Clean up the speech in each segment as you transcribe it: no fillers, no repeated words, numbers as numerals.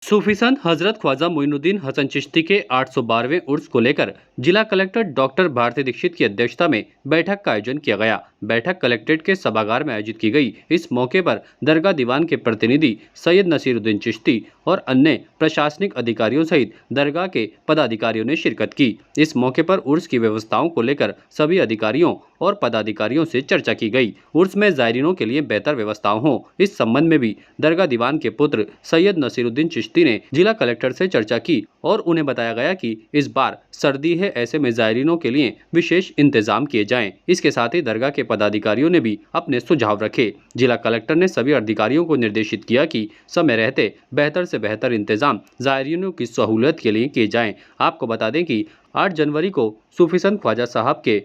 सूफी संत हजरत ख्वाजा मोइनुद्दीन हसन चिश्ती के 812वें उर्स को लेकर जिला कलेक्टर डॉक्टर भारती दीक्षित की अध्यक्षता में बैठक का आयोजन किया गया। बैठक कलेक्ट्रेट के सभागार में आयोजित की गई। इस मौके पर दरगाह दीवान के प्रतिनिधि सैयद नसीरुद्दीन चिश्ती और अन्य प्रशासनिक अधिकारियों सहित दरगाह के पदाधिकारियों ने शिरकत की। इस मौके पर उर्स की व्यवस्थाओं को लेकर सभी अधिकारियों और पदाधिकारियों से चर्चा की गई। उर्स में जायरीनों के लिए बेहतर व्यवस्थाओं हो, इस संबंध में भी दरगाह दीवान के पुत्र सैयद नसीरुद्दीन चिश्ती ने जिला कलेक्टर से चर्चा की और उन्हें बताया गया कि इस बार सर्दी है, ऐसे में जायरीनों के लिए विशेष इंतजाम किए जाएं। इसके साथ ही दरगाह के पदाधिकारियों ने भी अपने सुझाव रखे। जिला कलेक्टर ने सभी अधिकारियों को निर्देशित किया कि समय रहते बेहतर से बेहतर इंतजाम जायरीनों की सहूलियत के लिए किए जाएं। आपको बता दें कि 8 जनवरी को सूफी संत ख्वाजा साहब के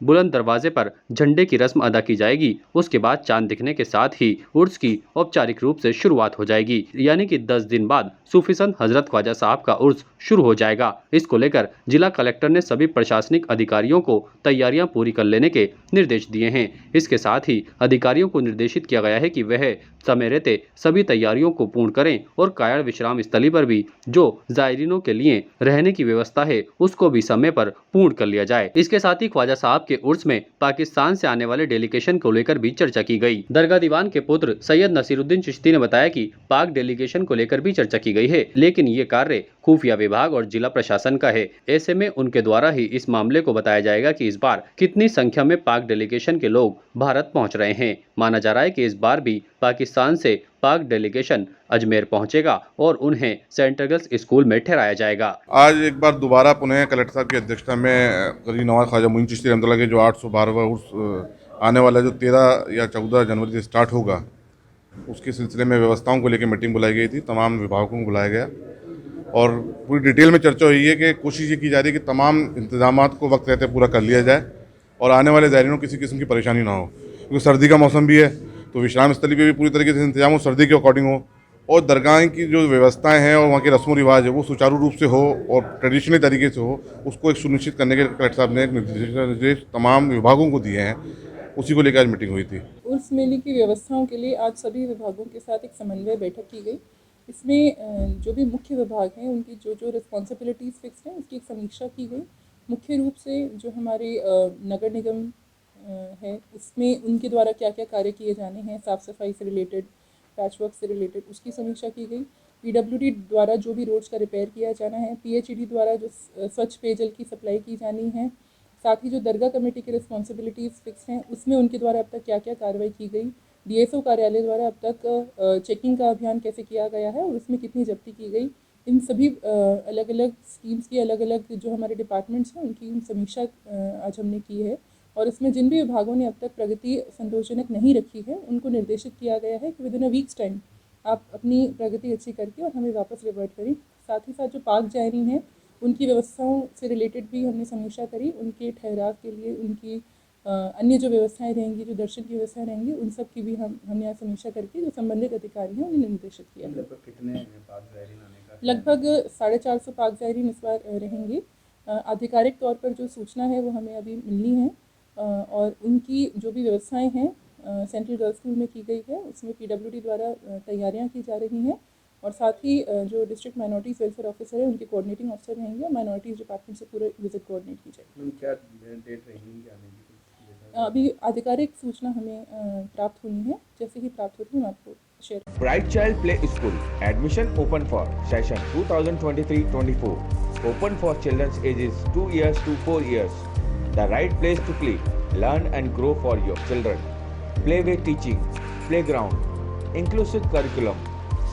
बुलंद दरवाजे पर झंडे की रस्म अदा की जाएगी। उसके बाद चांद दिखने के साथ ही उर्स की औपचारिक रूप से शुरुआत हो जाएगी, यानी कि 10 दिन बाद सूफी संत हजरत ख्वाजा साहब का उर्स शुरू हो जाएगा। इसको लेकर जिला कलेक्टर ने सभी प्रशासनिक अधिकारियों को तैयारियां पूरी कर लेने के निर्देश दिए हैं। इसके साथ ही अधिकारियों को निर्देशित किया गया है कि वह समय रहते सभी तैयारियों को पूर्ण करें और कायड़ विश्राम स्थली पर भी जो जायरीनों के लिए रहने की व्यवस्था है उसको भी समय पर पूर्ण कर लिया जाए। इसके साथ ही ख्वाजा साहब के उर्स में पाकिस्तान से आने वाले डेलीगेशन को लेकर भी चर्चा की गई। दरगाह दीवान के पुत्र सैयद नसीरुद्दीन चिश्ती ने बताया कि पाक डेलीगेशन को लेकर भी चर्चा की गई है, लेकिन ये कार्य खुफिया विभाग और जिला प्रशासन का है। ऐसे में उनके द्वारा ही इस मामले को बताया जाएगा कि इस बार कितनी संख्या में पाक डेलीगेशन के लोग भारत पहुंच रहे हैं। माना जा रहा है कि इस बार भी पाकिस्तान से पाक डेलीगेशन अजमेर पहुंचेगा और उन्हें सेंट गर्ल्स स्कूल में ठहराया जाएगा। आज एक बार दोबारा पुनः कलेक्टर साहब की अध्यक्षता में गरीब नवाज ख्वाजा मोइन चिश्ती रहमतुल्लाह के जो 812वां उर्स आने वाला जो 13 या 14 जनवरी से स्टार्ट होगा, उसके सिलसिले में व्यवस्थाओं को लेकर मीटिंग बुलाई गई थी। तमाम विभागों को बुलाया गया और पूरी डिटेल में चर्चा हुई है कि कोशिश ये की जा रही है कि तमाम इंतजाम को वक्त रहते पूरा कर लिया जाए और आने वाले ज़ायरीनों को किसी किस्म की परेशानी ना हो, क्योंकि सर्दी का मौसम भी है, तो विश्राम स्थली पे भी पूरी तरीके से इंतजाम हो, सर्दी के अकॉर्डिंग हो और दरगाह की जो व्यवस्थाएं हैं और वहाँ के रस्म रिवाज है वो सुचारू रूप से हो और ट्रेडिशनल तरीके से हो, उसको एक सुनिश्चित करने के कलेक्टर साहब ने एक निर्देश तमाम विभागों को दिए हैं। उसी को लेकर आज मीटिंग हुई थी। उर्स मेले की व्यवस्थाओं के लिए आज सभी विभागों के साथ एक समन्वय बैठक की गई। इसमें जो भी मुख्य विभाग हैं उनकी जो जो रिस्पॉन्सिबिलिटीज़ फिक्स हैं उसकी एक समीक्षा की गई। मुख्य रूप से जो हमारे नगर निगम है उसमें उनके द्वारा क्या क्या कार्य किए जाने हैं, साफ़ सफाई से रिलेटेड, पैचवर्क से रिलेटेड, उसकी समीक्षा की गई। पीडब्ल्यूडी द्वारा जो भी रोड्स का रिपेयर किया जाना है, पीएचईडी द्वारा जो स्वच्छ पेयजल की सप्लाई की जानी है, साथ ही जो दरगाह कमेटी की रिस्पॉन्सिबिलिटीज़ फिक्स हैं उसमें उनके द्वारा अब तक क्या क्या कार्रवाई की गई, डीएसओ कार्यालय द्वारा अब तक चेकिंग का अभियान कैसे किया गया है और उसमें कितनी जब्ती की गई, इन सभी अलग अलग स्कीम्स की अलग अलग जो हमारे डिपार्टमेंट्स हैं उनकी समीक्षा आज हमने की है। और इसमें जिन भी विभागों ने अब तक प्रगति संतोषजनक नहीं रखी है उनको निर्देशित किया गया है कि with in a weeks time आप अपनी प्रगति अच्छी करके और हमें वापस रिवर्ट करें। साथ ही साथ जो पाक जायरीन हैं उनकी व्यवस्थाओं से रिलेटेड भी हमने समीक्षा करी। उनके ठहराव के लिए उनकी अन्य जो व्यवस्थाएं रहेंगी, जो दर्शन की व्यवस्थाएं रहेंगी, उन सब की भी हमने आज समीक्षा करके जो संबंधित अधिकारी हैं उन्हें निर्देशित किया। लगभग कितने पाक जायरीन आने का? लगभग 450 पाक जायरीन इस बार रहेंगे। आधिकारिक तौर पर जो सूचना है वो हमें अभी मिलनी है और उनकी जो भी व्यवस्थाएं हैं सेंट्रल गर्ल्स स्कूल में की गई है, उसमें पीडब्ल्यूडी द्वारा तैयारियां की जा रही हैं और साथ ही जो डिस्ट्रिक्ट माइनॉरिटीज़ वेलफेयर ऑफिसर है उनके कोऑर्डिनेटिंग ऑफिसर रहेंगे और माइनॉरिटीज़ डिपार्टमेंट से पूरे विजिट कोऑर्डिनेट की जाएगी। क्या डेट रहेंगी आने की? अभी आधिकारिक सूचना हमें प्राप्त हुई है, जैसे ही प्राप्त होती है मैं आपको share. Bright child play school admission open for session 2023-24, open for childrens ages 2 years to 4 years. The right place to play, learn and grow for your children. Play with teaching, playground, inclusive curriculum,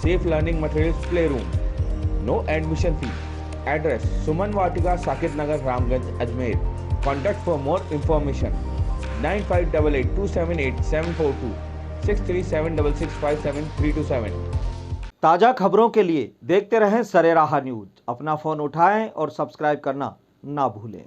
safe learning materials, playroom. No admission fee. Address: Suman Vatika, Sakit Nagar, Ramganj, Ajmer. Contact for more information 9588278742 6376657327। ताज़ा खबरों के लिए देखते रहें सरेराह news. अपना phone उठाएं और subscribe करना ना भूलें।